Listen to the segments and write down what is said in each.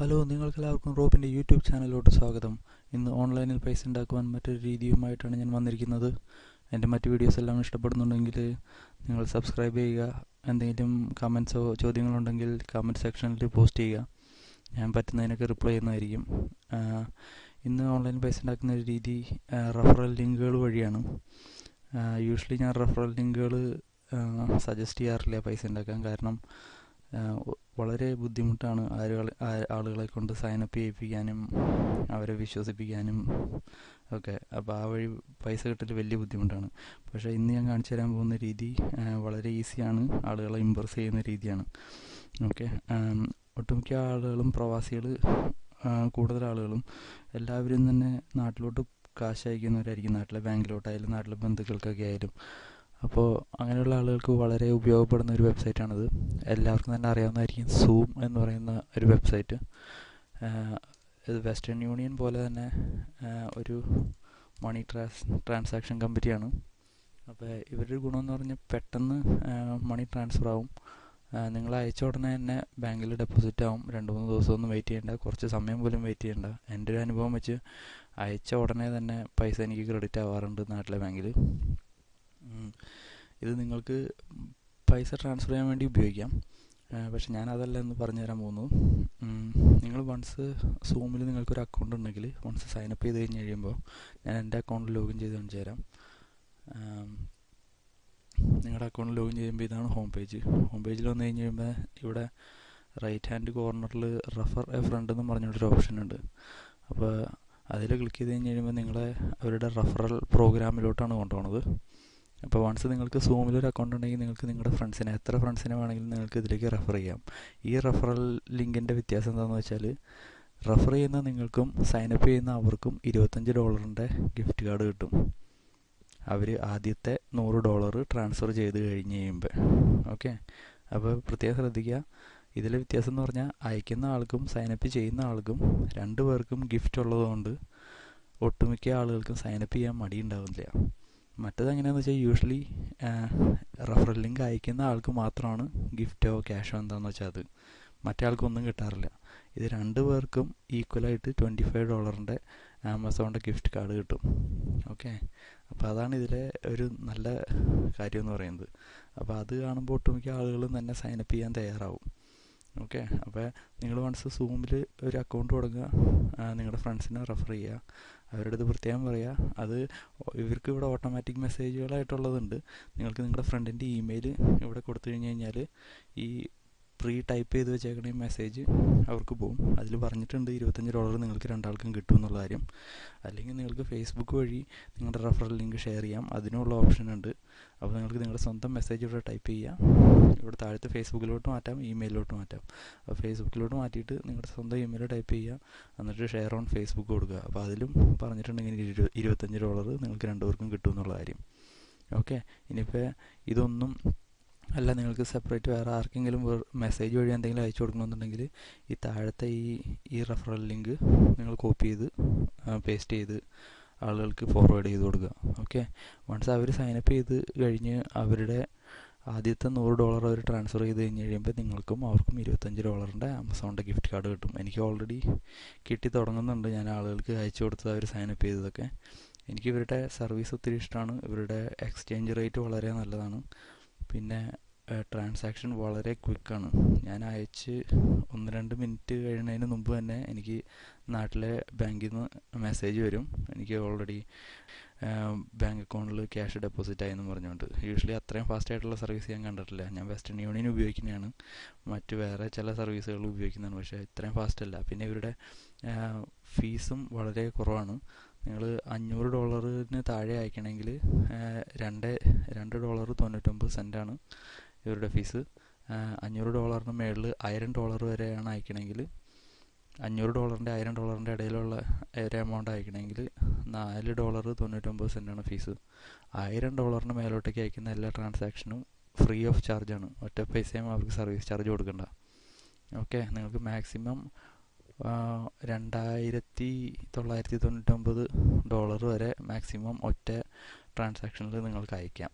Hello, നിങ്ങൾക്കെല്ലാവർക്കും റോബിൻ്റെ YouTube ചാനലിലോട്ട് സ്വാഗതം. ഇന്ന് ഓൺലൈനിൽ പൈസ ഉണ്ടാക്കുവാൻ മറ്റൊരു രീതിയുമായിട്ടാണ് ഞാൻ വന്നിരിക്കുന്നത്. എൻ്റെ മറ്റ് വീഡിയോസ് എല്ലാം ഇഷ്ടപ്പെടുന്നുണ്ടെങ്കിൽ നിങ്ങൾ സബ്സ്ക്രൈബ് ചെയ്യുക. എന്തെങ്കിലും കമൻസോ ചോദ്യങ്ങളുണ്ടെങ്കിൽ കമൻറ്റ് സെക്ഷനിൽ പോസ്റ്റ് ചെയ്യുക. ഞാൻ പറ്റുന്നതിനൊക്കെ റിപ്ലൈ ചെയ്യുന്നതായിരിക്കും. ഇന്ന് ഓൺലൈൻ പൈസ ഉണ്ടാക്കുന്ന ഒരു രീതി റെഫറൽ ലിങ്കുകൾ വഴിയാണ്. യൂഷ്വലി ഞാൻ റെഫറൽ ലിങ്കുകൾ സജസ്റ്റ് ചെയ്യാറില്ല പൈസ ഉണ്ടാക്കാൻ. കാരണം വളരെ ബുദ്ധിമുട്ടാണ് ആളുകളെ കൊണ്ട് സൈനപ്പ് ചെയ്യിപ്പിക്കാനും അവരെ വിശ്വസിപ്പിക്കാനും ഒക്കെ. അപ്പോൾ ആ വഴി പൈസ കിട്ടൽ വലിയ ബുദ്ധിമുട്ടാണ്. പക്ഷേ ഇന്ന് ഞാൻ കാണിച്ചു തരാൻ പോകുന്ന രീതി വളരെ ഈസിയാണ്, ആളുകളെ ഇമ്പ്രസ് ചെയ്യുന്ന രീതിയാണ്. ഓക്കെ, ഒട്ടുമിക്ക ആളുകളും പ്രവാസികൾ, കൂടുതൽ ആളുകളും എല്ലാവരും തന്നെ നാട്ടിലോട്ട് കാശ് അയക്കുന്നവരായിരിക്കും. നാട്ടിലെ ബാങ്കിലോട്ടായാലും നാട്ടിലെ ബന്ധുക്കൾക്കൊക്കെ ആയാലും. അപ്പോൾ അങ്ങനെയുള്ള ആളുകൾക്ക് വളരെ ഉപയോഗപ്പെടുന്ന ഒരു വെബ്സൈറ്റാണിത്. എല്ലാവർക്കും തന്നെ അറിയാവുന്നതായിരിക്കും സൂം എന്ന് പറയുന്ന ഒരു വെബ്സൈറ്റ്. ഇത് വെസ്റ്റേൺ യൂണിയൻ പോലെ തന്നെ ഒരു മണി ട്രാൻസാക്ഷൻ കമ്പനിയാണ്. അപ്പോൾ ഇവരുടെ ഗുണമെന്ന് പറഞ്ഞാൽ പെട്ടെന്ന് മണി ട്രാൻസ്ഫർ ആവും. നിങ്ങൾ അയച്ച ഉടനെ തന്നെ ബാങ്കിൽ ഡെപ്പോസിറ്റ് ആവും. 2-3 ദിവസമൊന്നും വെയിറ്റ് ചെയ്യേണ്ട, കുറച്ച് സമയം പോലും വെയിറ്റ് ചെയ്യേണ്ട. എൻ്റെ ഒരു അനുഭവം വെച്ച് അയച്ച ഉടനെ തന്നെ പൈസ എനിക്ക് ക്രെഡിറ്റ് ആവാറുണ്ട് നാട്ടിലെ ബാങ്കിൽ. ഇത് നിങ്ങൾക്ക് പൈസ ട്രാൻസ്ഫർ ചെയ്യാൻ വേണ്ടി ഉപയോഗിക്കാം. പക്ഷെ ഞാൻ അതല്ല എന്ന് പറഞ്ഞു തരാൻ പോകുന്നു. നിങ്ങൾ വൺസ് സൂമിൽ നിങ്ങൾക്കൊരു അക്കൗണ്ട് ഉണ്ടെങ്കിൽ വൺസ് സൈനപ്പ് ചെയ്ത് കഴിഞ്ഞ് കഴിയുമ്പോൾ ഞാൻ എൻ്റെ അക്കൗണ്ടിൽ ലോഗിൻ ചെയ്ത് കാണിച്ചു തരാം. നിങ്ങളുടെ അക്കൗണ്ടിൽ ലോഗിൻ ചെയ്യുമ്പോൾ ഇതാണ് ഹോം പേജ്. ഹോം പേജിൽ വന്നു കഴിഞ്ഞ് കഴിയുമ്പോൾ ഇവിടെ റൈറ്റ് ഹാൻഡ് കോർണറിൽ റെഫർ എ ഫ്രണ്ട് എന്ന് പറഞ്ഞിട്ടൊരു ഓപ്ഷൻ ഉണ്ട്. അപ്പോൾ അതിൽ ക്ലിക്ക് ചെയ്ത് കഴിഞ്ഞ് കഴിയുമ്പോൾ നിങ്ങളെ അവരുടെ റെഫറൽ പ്രോഗ്രാമിലോട്ടാണ് കൊണ്ടുപോകുന്നത്. അപ്പോൾ വൺസ് നിങ്ങൾക്ക് സൂമിലൊരു അക്കൗണ്ട് ഉണ്ടെങ്കിൽ നിങ്ങൾക്ക് നിങ്ങളുടെ ഫ്രണ്ട്സിനെ, എത്ര ഫ്രണ്ട്സിനെ വേണമെങ്കിലും നിങ്ങൾക്ക് ഇതിലേക്ക് റെഫർ ചെയ്യാം. ഈ റെഫറൽ ലിങ്കിൻ്റെ വ്യത്യാസം എന്താണെന്ന് വെച്ചാൽ, റെഫർ ചെയ്യുന്ന നിങ്ങൾക്കും സൈനപ്പ് ചെയ്യുന്ന അവർക്കും $25 ഗിഫ്റ്റ് കാർഡ് കിട്ടും. അവർ ആദ്യത്തെ $100 ട്രാൻസ്ഫർ ചെയ്ത് കഴിഞ്ഞ് കഴിയുമ്പോൾ. ഓക്കെ, അപ്പോൾ പ്രത്യേകം ശ്രദ്ധിക്കുക. ഇതിലെ വ്യത്യാസം എന്ന് പറഞ്ഞാൽ അയക്കുന്ന ആൾക്കും സൈനപ്പ് ചെയ്യുന്ന ആൾക്കും 2 പേർക്കും ഗിഫ്റ്റ് ഉള്ളതുകൊണ്ട് ഒട്ടുമിക്ക ആളുകൾക്കും സൈനപ്പ് ചെയ്യാൻ മടിയുണ്ടാവില്ല. മറ്റേത് എങ്ങനെയാണെന്ന് വെച്ചാൽ യൂഷ്വലി റെഫറൽ ലിങ്ക് അയക്കുന്ന ആൾക്ക് മാത്രമാണ് ഗിഫ്റ്റോ ക്യാഷോ എന്താണെന്ന് വെച്ചാൽ അത്, മറ്റേ ആൾക്കൊന്നും കിട്ടാറില്ല. ഇത് 2 പേർക്കും ഈക്വലായിട്ട് $25 ആമസോണിൻ്റെ ഗിഫ്റ്റ് കാർഡ് കിട്ടും. ഓക്കെ, അപ്പോൾ അതാണ് ഇതിലെ ഒരു നല്ല കാര്യം എന്ന് പറയുന്നത്. അപ്പോൾ അത് കാണുമ്പോൾ ഒട്ടുമിക്ക ആളുകളും തന്നെ സൈനപ്പ് ചെയ്യാൻ തയ്യാറാവും. ഓക്കെ, അപ്പോൾ നിങ്ങൾ വൺസ് സൂമിൽ ഒരു അക്കൗണ്ട് തുടങ്ങുക, നിങ്ങളുടെ ഫ്രണ്ട്സിനെ റെഫർ ചെയ്യുക, അവരുടെ ഇത് പ്രത്യേകം പറയുക. അത് ഇവർക്ക് ഇവിടെ ഓട്ടോമാറ്റിക് മെസ്സേജുകളായിട്ടുള്ളതുണ്ട്. നിങ്ങൾക്ക് നിങ്ങളുടെ ഫ്രണ്ടിൻ്റെ ഇമെയിൽ ഇവിടെ കൊടുത്തു കഴിഞ്ഞ് കഴിഞ്ഞാൽ ഈ പ്രീ ടൈപ്പ് ചെയ്ത് വെച്ചേക്കണ ഈ മെസ്സേജ് അവർക്ക് പോകും. അതിൽ പറഞ്ഞിട്ടുണ്ട് $25 നിങ്ങൾക്ക് 2 ആൾക്കും കിട്ടും എന്നുള്ള കാര്യം. അല്ലെങ്കിൽ നിങ്ങൾക്ക് ഫേസ്ബുക്ക് വഴി നിങ്ങളുടെ റെഫറൽ ലിങ്ക് ഷെയർ ചെയ്യാം, അതിനുള്ള ഓപ്ഷൻ ഉണ്ട്. അപ്പോൾ നിങ്ങൾക്ക് നിങ്ങളുടെ സ്വന്തം മെസ്സേജ് ഇവിടെ ടൈപ്പ് ചെയ്യാം. ഇവിടെ താഴത്ത് ഫേസ്ബുക്കിലോട്ട് മാറ്റാം, ഇമെയിലോട്ട് മാറ്റാം. അപ്പോൾ ഫേസ്ബുക്കിലോട്ട് മാറ്റിയിട്ട് നിങ്ങളുടെ സ്വന്തം ഇമെയിൽ ടൈപ്പ് ചെയ്യുക, എന്നിട്ട് ഷെയർ ഓൺ ഫേസ്ബുക്ക് കൊടുക്കുക. അപ്പോൾ അതിലും പറഞ്ഞിട്ടുണ്ടെങ്കിൽ $25 നിങ്ങൾക്ക് 2 പേർക്കും കിട്ടും എന്നുള്ള കാര്യം. ഓക്കെ, ഇനിയിപ്പോൾ ഇതൊന്നും അല്ല, നിങ്ങൾക്ക് സെപ്പറേറ്റ് വേറെ ആർക്കെങ്കിലും മെസ്സേജ് വഴി എന്തെങ്കിലും അയച്ചു കൊടുക്കണമെന്നുണ്ടെങ്കിൽ ഈ താഴത്തെ ഈ റെഫറൽ ലിങ്ക് നിങ്ങൾ കോപ്പി ചെയ്ത് പേസ്റ്റ് ചെയ്ത് ആളുകൾക്ക് ഫോർവേഡ് ചെയ്ത് കൊടുക്കുക. ഓക്കെ, വൺസ് അവർ സൈനപ്പ് ചെയ്ത് കഴിഞ്ഞ് അവരുടെ ആദ്യത്തെ $100 അവർ ട്രാൻസ്ഫർ ചെയ്ത് കഴിഞ്ഞ് കഴിയുമ്പോൾ നിങ്ങൾക്കും അവർക്കും $25 ആമസോണിൻ്റെ ഗിഫ്റ്റ് കാർഡ് കിട്ടും. എനിക്ക് ഓൾറെഡി കിട്ടി തുടങ്ങുന്നുണ്ട്. ഞാൻ ആളുകൾക്ക് അയച്ചു കൊടുത്തത് അവർ സൈനപ്പ് ചെയ്തതൊക്കെ. എനിക്ക് ഇവരുടെ സർവീസ് ഒത്തിരി ഇഷ്ടമാണ്. ഇവരുടെ എക്സ്ചേഞ്ച് റേറ്റ് വളരെ നല്ലതാണ്. പിന്നെ ട്രാൻസാക്ഷൻ വളരെ ക്വിക്കാണ്. ഞാൻ അയച്ച് 1-2 മിനിറ്റ് കഴിയുന്നതിന് മുമ്പ് തന്നെ എനിക്ക് നാട്ടിലെ ബാങ്കിൽ നിന്ന് മെസ്സേജ് വരും, എനിക്ക് ഓൾറെഡി ബാങ്ക് അക്കൗണ്ടിൽ ക്യാഷ് ഡെപ്പോസിറ്റ് ആയെന്ന് പറഞ്ഞുകൊണ്ട്. യൂഷ്വലി അത്രയും ഫാസ്റ്റ് ആയിട്ടുള്ള സർവീസ് ഞാൻ കണ്ടിട്ടില്ല. ഞാൻ വെസ്റ്റേൺ യൂണിയൻ ഉപയോഗിക്കുന്നതാണ്, മറ്റ് വേറെ ചില സർവീസുകൾ ഉപയോഗിക്കുന്നതാണ്, പക്ഷേ ഇത്രയും ഫാസ്റ്റ് അല്ല. പിന്നെ ഇവരുടെ ഫീസും വളരെ കുറവാണ്. നിങ്ങൾ $500 താഴെ അയക്കണമെങ്കിൽ $2.99 ഇവരുടെ ഫീസ്. $500 മേളിൽ $1000 വരെയാണ് അയക്കണമെങ്കിൽ, $500 $1000 ഇടയിലുള്ള ഒരു എമൗണ്ട് അയക്കണമെങ്കിൽ $4.99 ഫീസ്. $1000 മേലോട്ടേക്ക് അയക്കുന്ന എല്ലാ ട്രാൻസാക്ഷനും ഫ്രീ ഓഫ് ചാർജാണ്. ഒറ്റ പൈസയും അവർക്ക് സർവീസ് ചാർജ് കൊടുക്കണ്ട. ഓക്കെ, നിങ്ങൾക്ക് മാക്സിമം $2999 വരെ മാക്സിമം ഒറ്റ ട്രാൻസാക്ഷനിൽ നിങ്ങൾക്ക് അയക്കാം.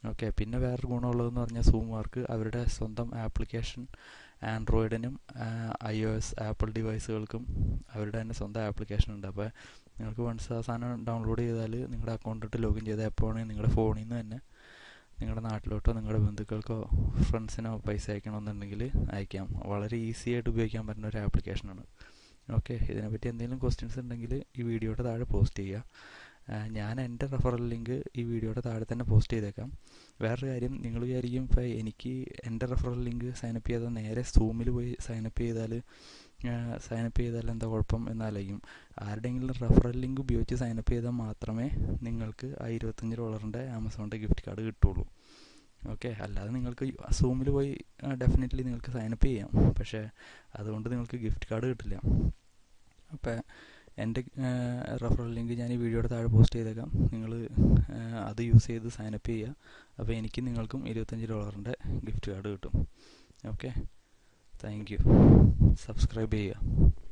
ഓക്കെ, പിന്നെ വേറൊരു ഗുണമുള്ളതെന്ന് പറഞ്ഞാൽ സൂമാർക്ക് അവരുടെ സ്വന്തം ആപ്ലിക്കേഷൻ ആൻഡ്രോയിഡിനും iOS ആപ്പിൾ ഡിവൈസുകൾക്കും അവരുടെ തന്നെ സ്വന്തം ആപ്ലിക്കേഷൻ ഉണ്ട്. അപ്പോൾ നിങ്ങൾക്ക് വൺസ് ആ സാധനം ഡൗൺലോഡ് ചെയ്താൽ നിങ്ങളുടെ അക്കൗണ്ട് ഇട്ട് ലോഗിൻ ചെയ്ത് എപ്പോൾ വേണമെങ്കിൽ നിങ്ങളുടെ ഫോണിൽ നിന്ന് തന്നെ നിങ്ങളുടെ നാട്ടിലോട്ടോ നിങ്ങളുടെ ബന്ധുക്കൾക്കോ ഫ്രണ്ട്സിനോ പൈസ അയക്കണമെന്നുണ്ടെങ്കിൽ അയക്കാം. വളരെ ഈസി ആയിട്ട് ഉപയോഗിക്കാൻ പറ്റുന്ന ഒരു ആപ്ലിക്കേഷനാണ്. ഓക്കെ, ഇതിനെപ്പറ്റി എന്തെങ്കിലും ക്വസ്റ്റ്യൻസ് ഉണ്ടെങ്കിൽ ഈ വീഡിയോയുടെ താഴെ പോസ്റ്റ് ചെയ്യുക. ഞാൻ എൻ്റെ റെഫറൽ ലിങ്ക് ഈ വീഡിയോയുടെ താഴെ തന്നെ പോസ്റ്റ് ചെയ്തേക്കാം. വേറൊരു കാര്യം, നിങ്ങൾ വിചാരിക്കും ഇപ്പോൾ എനിക്ക് എൻ്റെ റെഫറൽ ലിങ്ക് സൈനപ്പ് ചെയ്താൽ നേരെ സൂമിൽ പോയി സൈനപ്പ് ചെയ്താൽ എന്താ കുഴപ്പം എന്നാലോചിക്കും. ആരുടെയെങ്കിലും റെഫറൽ ലിങ്ക് ഉപയോഗിച്ച് സൈനപ്പ് ചെയ്താൽ മാത്രമേ നിങ്ങൾക്ക് ആ $25 ആമസോണിൻ്റെ ഗിഫ്റ്റ് കാർഡ് കിട്ടുള്ളൂ. ഓക്കെ, അല്ലാതെ നിങ്ങൾക്ക് സൂമിൽ പോയി ഡെഫിനറ്റ്ലി നിങ്ങൾക്ക് സൈനപ്പ് ചെയ്യാം, പക്ഷേ അതുകൊണ്ട് നിങ്ങൾക്ക് ഗിഫ്റ്റ് കാർഡ് കിട്ടില്ല. അപ്പോൾ എൻ്റെ റെഫറൽ ലിങ്ക് ഞാൻ ഈ വീഡിയോയുടെ താഴെ പോസ്റ്റ് ചെയ്തേക്കാം. നിങ്ങൾ അത് യൂസ് ചെയ്ത് സൈനപ്പ് ചെയ്യുക. അപ്പോൾ എനിക്കും നിങ്ങൾക്കും $25 ഗിഫ്റ്റ് കാർഡ് കിട്ടും. Okay, thank you. സബ്സ്ക്രൈബ് ചെയ്യുക.